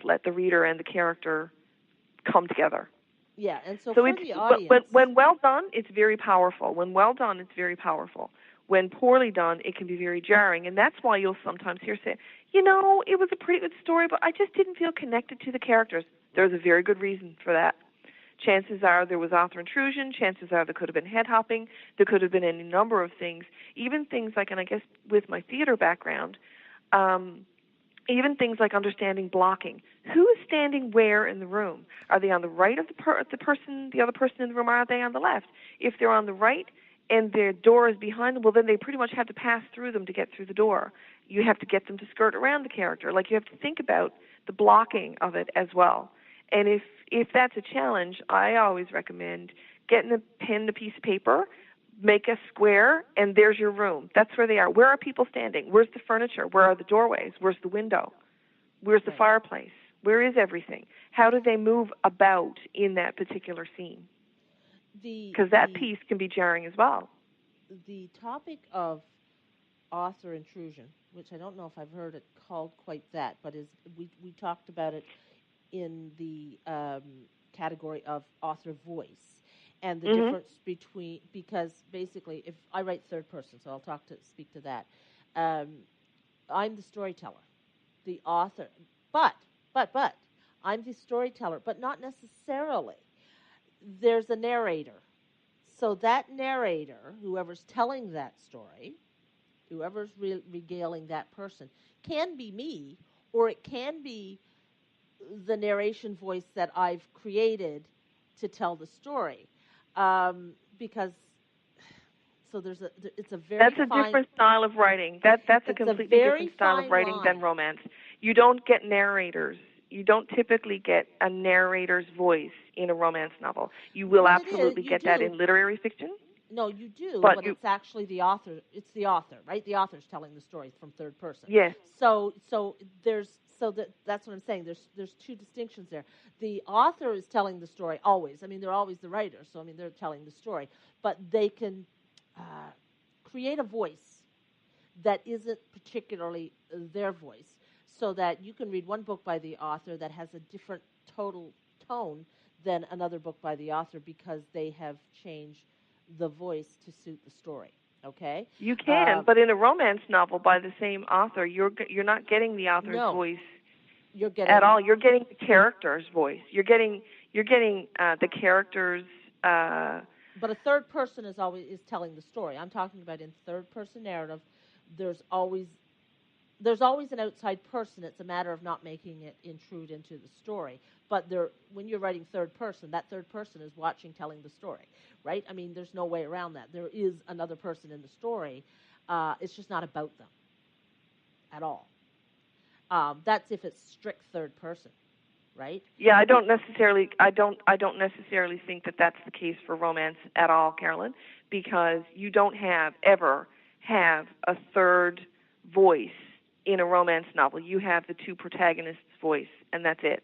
let the reader and the character come together. Yeah, and so So for it's the audience, when well done, it's very powerful. When well done, it's very powerful. When poorly done, it can be very jarring, and that's why you'll sometimes hear say, it was a pretty good story, but I just didn't feel connected to the characters. There's a very good reason for that. Chances are there was author intrusion. Chances are there could have been head hopping. There could have been any number of things. Even things like, and I guess with my theater background, even things like understanding blocking. Who is standing where in the room? Are they on the right of the other person in the room, or are they on the left? If they're on the right and their door is behind them, well, then they pretty much have to pass through them to get through the door. You have to get them to skirt around the character. Like, you have to think about the blocking of it as well. And if that's a challenge, I always recommend getting a pen and a piece of paper, make a square, and there's your room. That's where they are. Where are people standing? Where's the furniture? Where are the doorways? Where's the window? Where's the fireplace? Where is everything? How do they move about in that particular scene? Because that piece can be jarring as well. The topic of author intrusion, which I don't know if I've heard it called quite that, but we talked about it in the category of author voice and the difference between, because basically if I write third person, so I'll speak to that. I'm the storyteller, the author, but I'm the storyteller, but not necessarily. There's a narrator. So that narrator, whoever's telling that story, whoever's regaling that person, can be me, or it can be the narration voice that I've created to tell the story. Because, so it's a very That's a different style of writing. That's a completely different style of writing than romance. You don't get narrators. You don't typically get a narrator's voice in a romance novel. You will absolutely get that in literary fiction. No, you do, but it's actually the author. It's the author, right? The author's telling the story from third person. Yes. So that's what I'm saying. There's two distinctions there. The author is telling the story always. I mean, they're always the writer, so I mean, they're telling the story. But they can create a voice that isn't particularly their voice, so that you can read one book by the author that has a different total tone than another book by the author, because they have changed the voice to suit the story. Okay? You can, but in a romance novel by the same author, you're not getting the author's voice at all. You're getting the character's voice. You're getting the character's. But a third person is telling the story. I'm talking about in third person narrative. There's always an outside person. It's a matter of not making it intrude into the story. But when you're writing third person, that third person is telling the story, right? I mean, there's no way around that. There is another person in the story. It's just not about them at all. That's if it's strict third person, right? Yeah, I don't necessarily think that that's the case for romance at all, Carolyn, because you don't ever have a third voice in a romance novel. You have the two protagonists' voice, and that's it.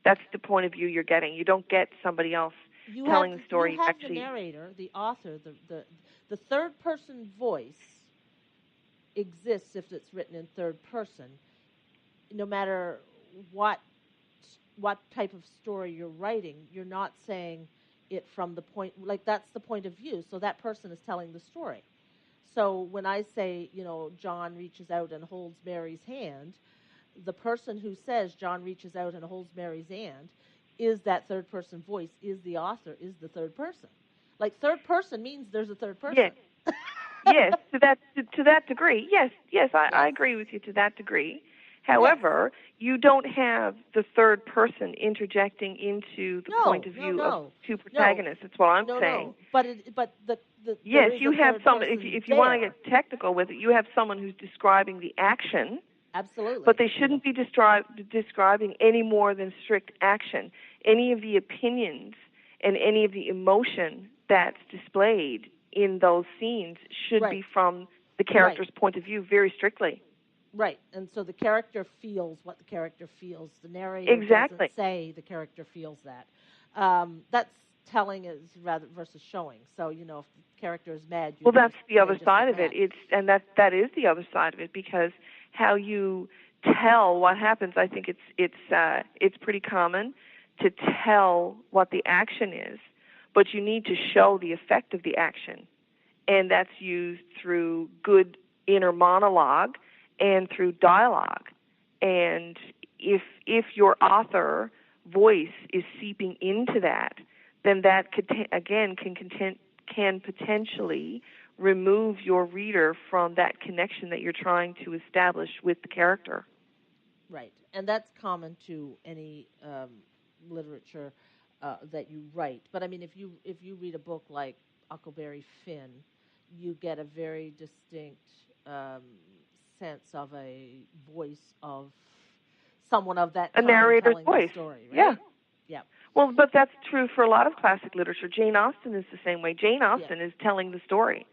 That's the point of view you're getting. You don't get somebody else telling the story. You have the narrator, the author, the third person voice exists if it's written in third person, no matter what type of story you're writing. You're not saying it from the point, like that's the point of view, so that person is telling the story. So when I say, John reaches out and holds Mary's hand, the person who says John reaches out and holds Mary's hand is that third person voice, is the author, is the third person. Like, third person means there's a third person. Yes, yes, to that degree. Yes, I agree with you to that degree. However, you don't have the third person interjecting into the point of view of two protagonists. That's what I'm saying. No. Yes, you have someone. If you want to get technical with it, you have someone who's describing the action. Absolutely. But they shouldn't be describing any more than strict action. Any of the opinions and any of the emotion that's displayed in those scenes should be from the character's point of view very strictly. Right, and so the character feels what the character feels. The narrator doesn't say the character feels that. That's telling versus showing. So, if the character is mad, that's the other side of it. That is the other side of it, because how you tell what happens. I think it's pretty common to tell what the action is, but you need to show the effect of the action, and that's used through good inner monologue and through dialogue. And if your author voice is seeping into that, then that could can potentially remove your reader from that connection that you're trying to establish with the character. Right, and that's common to any literature that you write. But I mean, if you read a book like Huckleberry Finn, you get a very distinct sense of a voice of someone of that A time narrator's telling voice. the story, right? Yeah. Yeah. Well, but that's true for a lot of classic literature. Jane Austen is the same way. Jane Austen is telling the story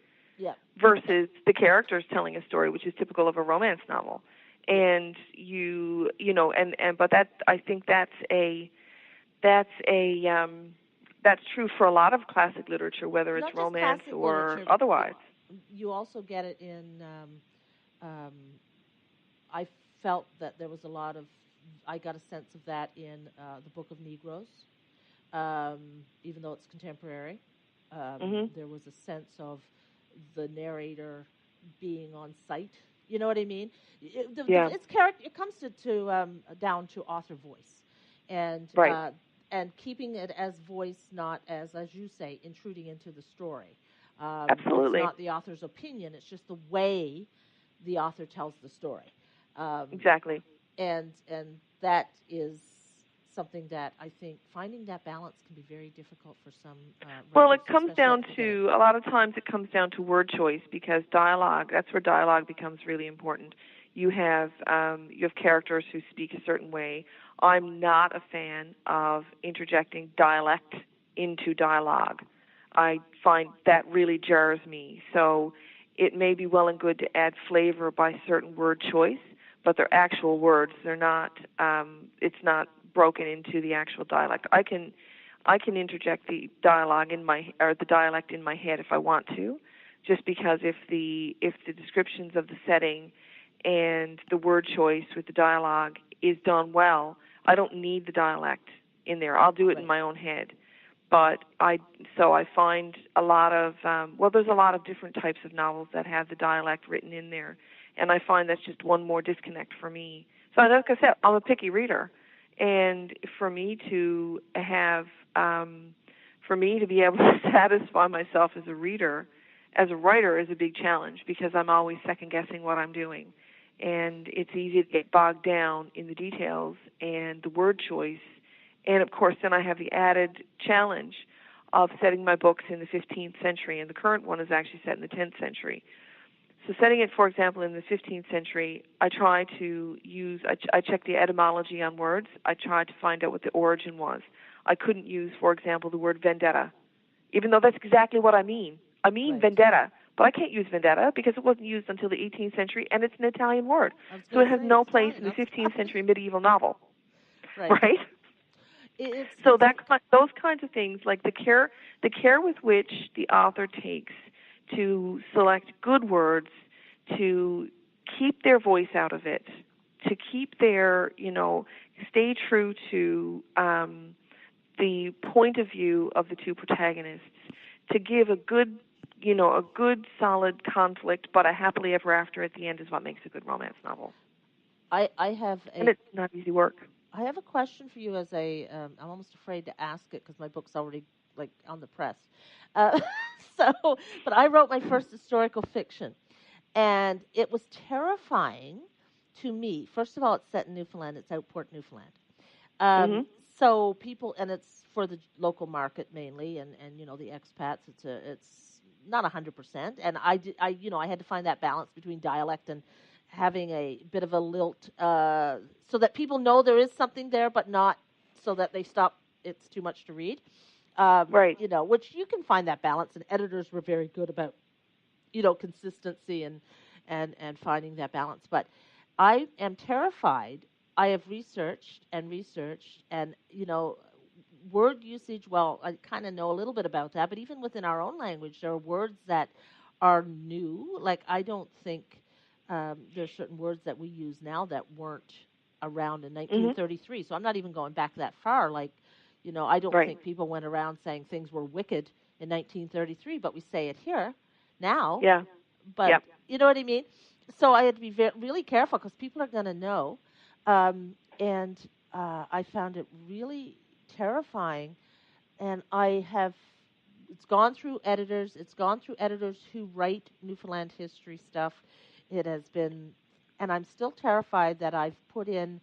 versus the characters telling a story, which is typical of a romance novel. And but that, I think that's true for a lot of classic literature, whether it's romance or otherwise. You also get it in. I felt that there was a lot of. I got a sense of that in the Book of Negroes, even though it's contemporary. There was a sense of the narrator being on site. You know what I mean? It's character. It comes to down to author voice, and and keeping it as voice, not as you say, intruding into the story. Absolutely. It's not the author's opinion. It's just the way the author tells the story. Exactly. And that is something that I think finding that balance can be very difficult for some writers. Well, it comes down to, a lot of times it comes down to word choice, because dialogue, that's where dialogue becomes really important. You have characters who speak a certain way. I'm not a fan of interjecting dialect into dialogue. I find that really jars me. So it may be well and good to add flavor by certain word choice, but they're actual words. They're not. It's not broken into the actual dialect. I can interject the dialogue the dialect in my head if I want to, just because if the descriptions of the setting and the word choice with the dialogue is done well, I don't need the dialect in there. I'll do it in my own head. But I find a lot of there's a lot of different types of novels that have the dialect written in there, and I find that's just one more disconnect for me. So like I said, I'm a picky reader, and for me to be able to satisfy myself as a reader, as a writer, is a big challenge, because I'm always second guessing what I'm doing, and it's easy to get bogged down in the details and the word choice. And, of course, then I have the added challenge of setting my books in the 15th century, and the current one is actually set in the 10th century. So setting it, for example, in the 15th century, I try to I check the etymology on words. I tried to find out what the origin was. I couldn't use, for example, the word vendetta, even though that's exactly what I mean. I mean vendetta, but I can't use vendetta because it wasn't used until the 18th century, and it's an Italian word. So it has no place in the 15th century medieval novel, right? So those kinds of things, like the care with which the author takes to select good words, to keep their voice out of it, to keep their, stay true to the point of view of the two protagonists, to give a good solid conflict, but a happily ever after at the end, is what makes a good romance novel. And it's not easy work. I have a question for you. I'm almost afraid to ask it because my book's already on the press. But I wrote my first historical fiction, and it was terrifying to me. First of all, it's set in Newfoundland. It's Outport, Newfoundland. So people, and it's for the local market mainly, and the expats. It's not 100%, and I had to find that balance between dialect and having a bit of a lilt, so that people know there is something there, but not so that they stop. It's too much to read, right? Which you can find that balance, and editors were very good about, consistency and finding that balance. But I am terrified. I have researched, and word usage. Well, I kind of know a little bit about that, but even within our own language, there are words that are new. Like I don't think there's certain words that we use now that weren't around in Mhm. 1933. So I'm not even going back that far. Like, I don't Right. think people went around saying things were wicked in 1933, but we say it here now. Yeah. But Yep. you know what I mean? So I had to be really careful because people are going to know. And I found it really terrifying. And it's gone through editors. It's gone through editors who write Newfoundland history stuff. It has been, and I'm still terrified that I've put in,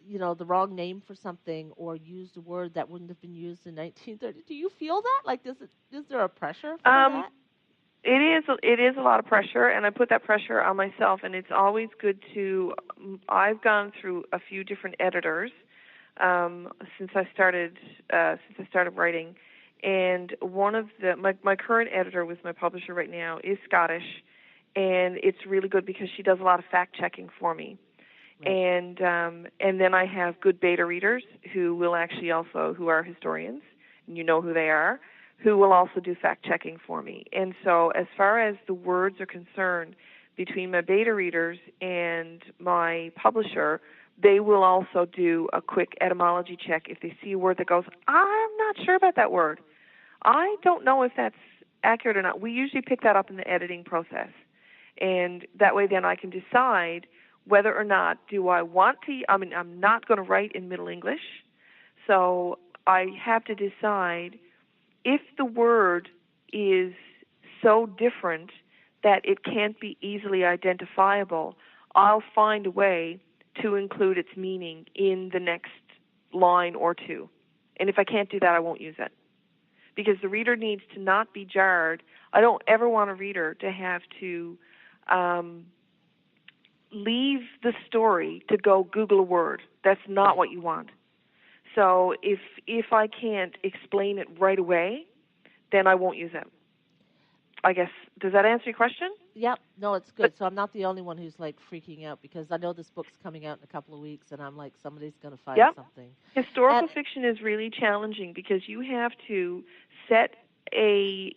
the wrong name for something or used a word that wouldn't have been used in 1930. Do you feel that? Like, is there a pressure for Um, that? it is a lot of pressure, and I put that pressure on myself. And it's always good to. I've gone through a few different editors since I started writing, and one of my current editor with my publisher right now is Scottish, and it's really good because she does a lot of fact checking for me. Right. And then I have good beta readers who will actually also who are historians, and you know who they are, who will also do fact checking for me. And so as far as the words are concerned, between my beta readers and my publisher, they will also do a quick etymology check if they see a word that goes, I'm not sure about that word. I don't know if that's accurate or not. We usually pick that up in the editing process. And that way then I can decide whether or not do I want to, I'm not going to write in Middle English, so I have to decide if the word is so different that it can't be easily identifiable, I'll find a way to include its meaning in the next line or two. And if I can't do that, I won't use it. Because the reader needs to not be jarred. I don't ever want a reader to have to leave the story to go Google a word. That's not Right. what you want. So if I can't explain it right away, then I won't use it. I guess, does that answer your question? Yep. No, it's But good. So I'm not the only one who's like freaking out because I know this book's coming out in a couple of weeks, and I'm like, somebody's going to find yep, something. And historical fiction is really challenging because you have to set a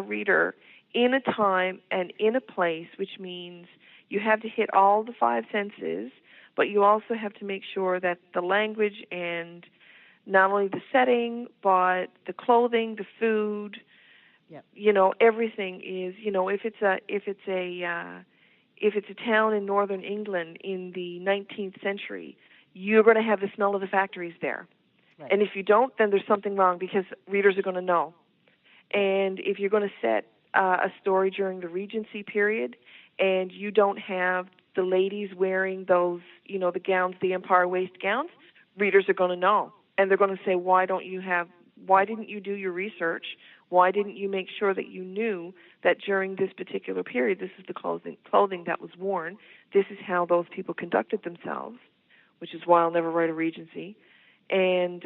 reader in a time and in a place, which means you have to hit all the five senses, but you also have to make sure that the language and not only the setting, but the clothing, the food, yep. everything is, if it's a town in northern England in the 19th century, you're going to have the smell of the factories there. Right. And if you don't, then there's something wrong because readers are going to know. And if you're going to set a story during the Regency period and you don't have the ladies wearing those, the gowns, the Empire waist gowns, readers are going to know. And they're going to say, why didn't you do your research? Why didn't you make sure that you knew that during this particular period, this is the clothing that was worn, this is how those people conducted themselves, which is why I'll never write a Regency. And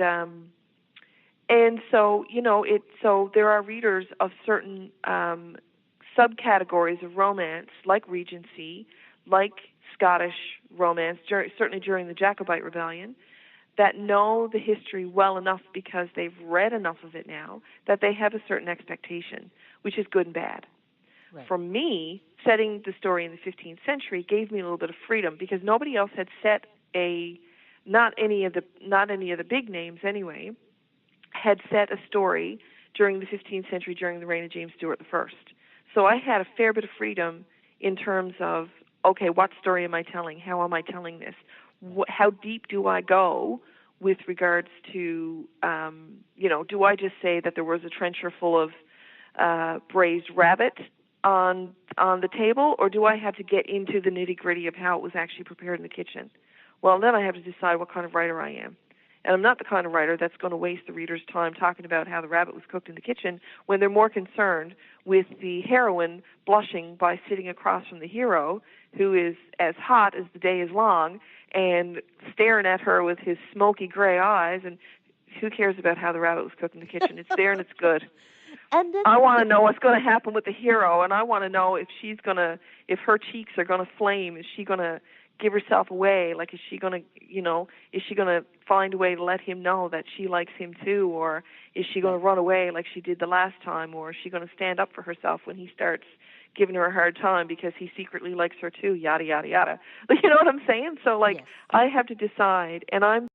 so, so there are readers of certain subcategories of romance, like Regency, like Scottish romance, certainly during the Jacobite Rebellion, that know the history well enough because they've read enough of it now that they have a certain expectation, which is good and bad. Right. For me, setting the story in the 15th century gave me a little bit of freedom because nobody else had set not any of the big names anyway, had set a story during the 15th century during the reign of James Stewart I. So I had a fair bit of freedom in terms of, okay, what story am I telling? How am I telling this? How deep do I go with regards to, do I just say that there was a trencher full of braised rabbit on the table, or do I have to get into the nitty-gritty of how it was actually prepared in the kitchen? Well, then I have to decide what kind of writer I am. And I'm not the kind of writer that's going to waste the reader's time talking about how the rabbit was cooked in the kitchen when they're more concerned with the heroine blushing by sitting across from the hero, who is as hot as the day is long, and staring at her with his smoky gray eyes. And who cares about how the rabbit was cooked in the kitchen? It's there and it's good. And this I is want to know what's going to happen with the hero, and I want to know if her cheeks are going to flame. Is she going to give herself away? Like, is she going to find a way to let him know that she likes him too, or is she going to run away like she did the last time, or is she going to stand up for herself when he starts giving her a hard time because he secretly likes her too, yada, yada, yada. You know what I'm saying? So, like, Yes. I have to decide, and I'm